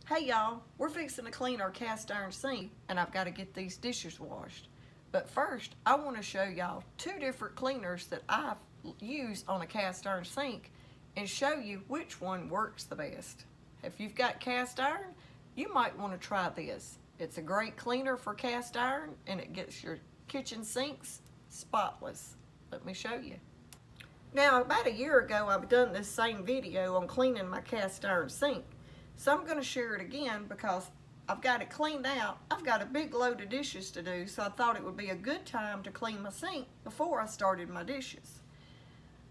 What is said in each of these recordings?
Hey y'all, we're fixing to clean our cast iron sink and I've got to get these dishes washed. But first, I want to show y'all two different cleaners that I've used on a cast iron sink and show you which one works the best. If you've got cast iron, you might want to try this. It's a great cleaner for cast iron and it gets your kitchen sinks spotless. Let me show you. Now, about a year ago, I've done this same video on cleaning my cast iron sink. So I'm going to share it again because I've got it cleaned out. I've got a big load of dishes to do, so I thought it would be a good time to clean my sink before I started my dishes.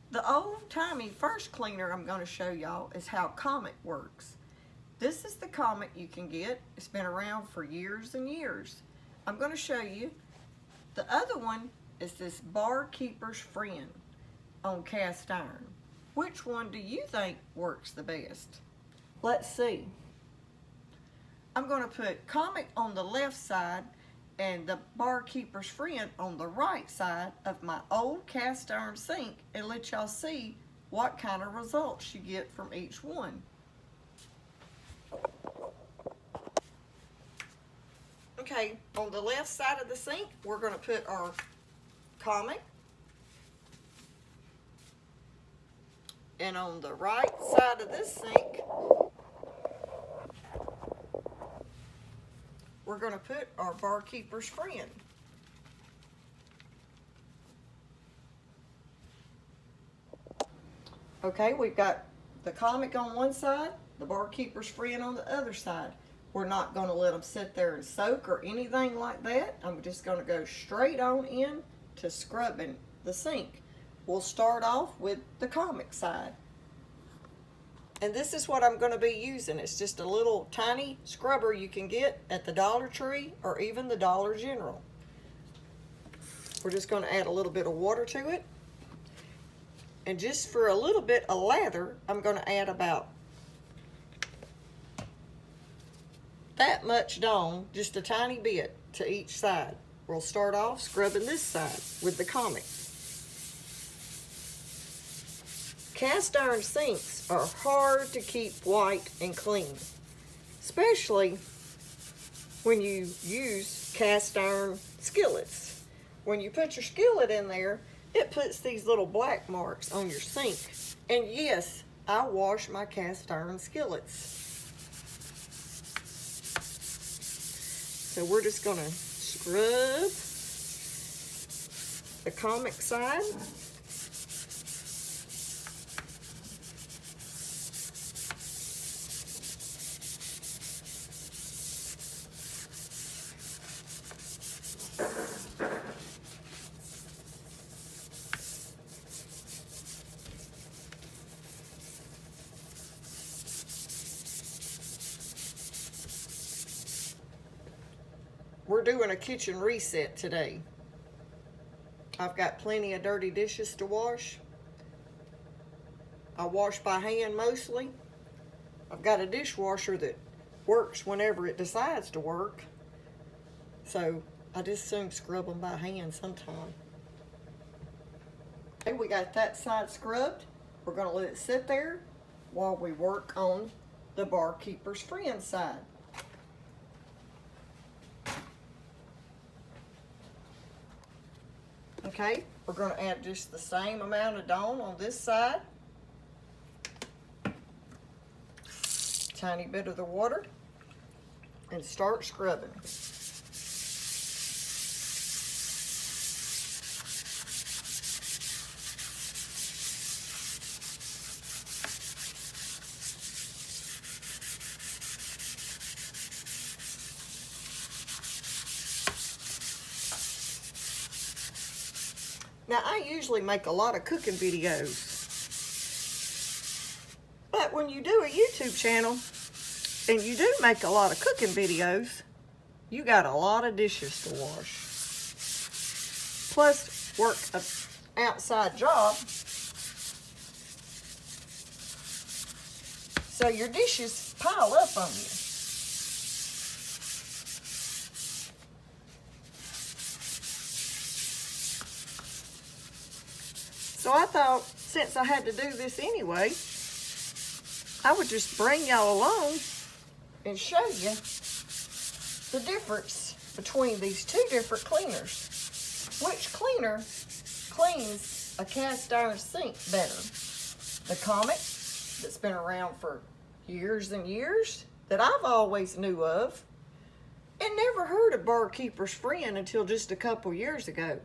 The old-timey first cleaner I'm going to show y'all is how Comet works. This is the Comet you can get. It's been around for years and years. I'm going to show you. The other one is this Barkeeper's Friend on cast iron. Which one do you think works the best? Let's see. I'm going to put Comet on the left side and the Barkeeper's Friend on the right side of my old cast iron sink and let y'all see what kind of results you get from each one. Okay, on the left side of the sink, we're going to put our Comet. And on the right side of this sink, we're going to put our Barkeeper's Friend. Okay, we've got the Comet on one side, the Barkeeper's Friend on the other side. We're not going to let them sit there and soak or anything like that. I'm just going to go straight on in to scrubbing the sink. We'll start off with the Comet side. And this is what I'm going to be using. It's just a little tiny scrubber you can get at the Dollar Tree or even the Dollar General. We're just going to add a little bit of water to it. And just for a little bit of lather, I'm going to add about that much Dawn, just a tiny bit to each side. We'll start off scrubbing this side with the Comet. Cast iron sinks are hard to keep white and clean, especially when you use cast iron skillets. When you put your skillet in there, it puts these little black marks on your sink. And yes, I wash my cast iron skillets. So we're just going to scrub the Comet side. We're doing a kitchen reset today. I've got plenty of dirty dishes to wash. I wash by hand mostly. I've got a dishwasher that works whenever it decides to work. So I just soon scrub them by hand sometime. Okay, we got that side scrubbed. We're going to let it sit there while we work on the Barkeeper's Friend side. Okay, we're going to add just the same amount of Dawn on this side. Tiny bit of the water. And start scrubbing. Now, I usually make a lot of cooking videos, but when you do a YouTube channel and you do make a lot of cooking videos, you got a lot of dishes to wash. Plus, work an outside job, so your dishes pile up on you. So I thought, since I had to do this anyway, I would just bring y'all along and show you the difference between these two different cleaners. Which cleaner cleans a cast iron sink better? The Comet, that's been around for years and years, that I've always knew of, and never heard of Barkeeper's Friend until just a couple years ago.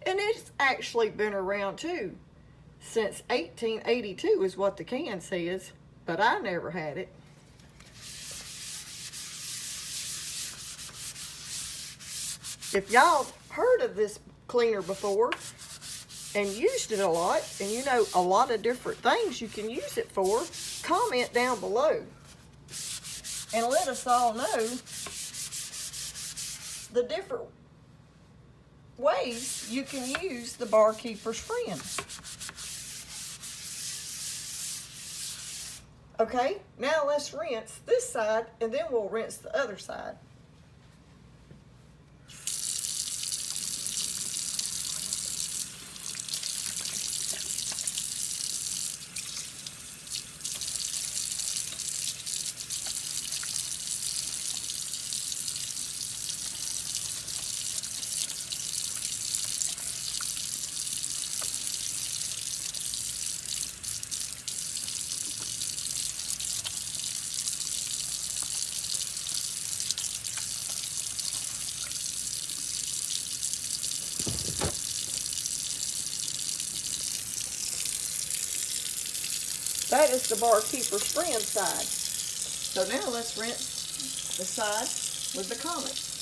And it's actually been around too. Since 1882 is what the can says, but I never had it. If y'all heard of this cleaner before and used it a lot, and you know a lot of different things you can use it for, comment down below and let us all know the different ways you can use the Barkeeper's Friend. Okay, now let's rinse this side and then we'll rinse the other side. That is the Barkeeper's Friend side. So now let's rinse the side with the Comet.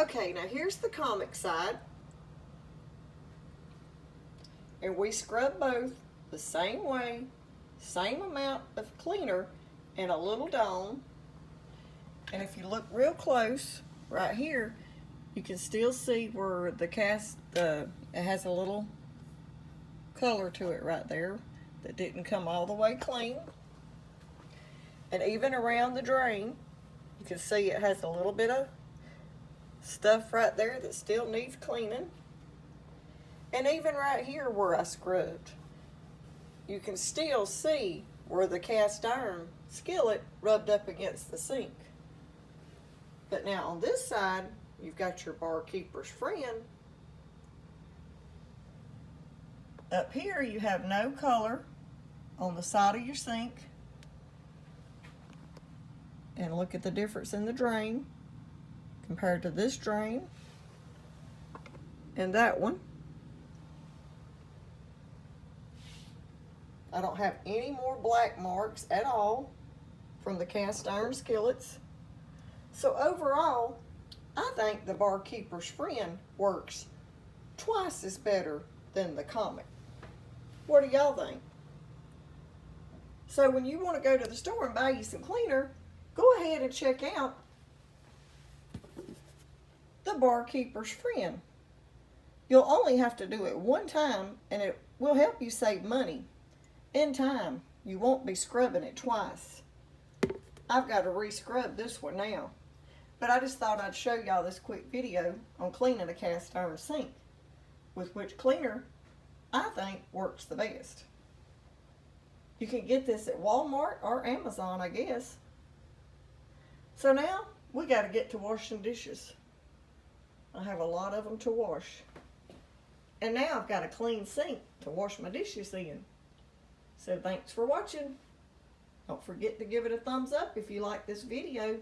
Okay, now here's the Comet side. And we scrub both the same way, same amount of cleaner and a little Dawn. And if you look real close, right here, you can still see where the it has a little color to it right there that didn't come all the way clean. And even around the drain, you can see it has a little bit of stuff right there that still needs cleaning. And even right here where I scrubbed, you can still see where the cast iron skillet rubbed up against the sink. But now on this side, you've got your Barkeeper's Friend. Up here you have no color on the side of your sink. And look at the difference in the drain compared to this drain and that one. I don't have any more black marks at all from the cast iron skillets. So overall, I think the Barkeeper's Friend works twice as better than the Comet. What do y'all think? So when you want to go to the store and buy you some cleaner, go ahead and check out the Barkeeper's Friend. You'll only have to do it one time and it will help you save money. In time, you won't be scrubbing it twice. I've got to re-scrub this one now. But I just thought I'd show y'all this quick video on cleaning a cast iron sink, with which cleaner I think works the best. You can get this at Walmart or Amazon, I guess. So now, we got to get to washing dishes. I have a lot of them to wash. And now I've got a clean sink to wash my dishes in. So thanks for watching. Don't forget to give it a thumbs up if you like this video.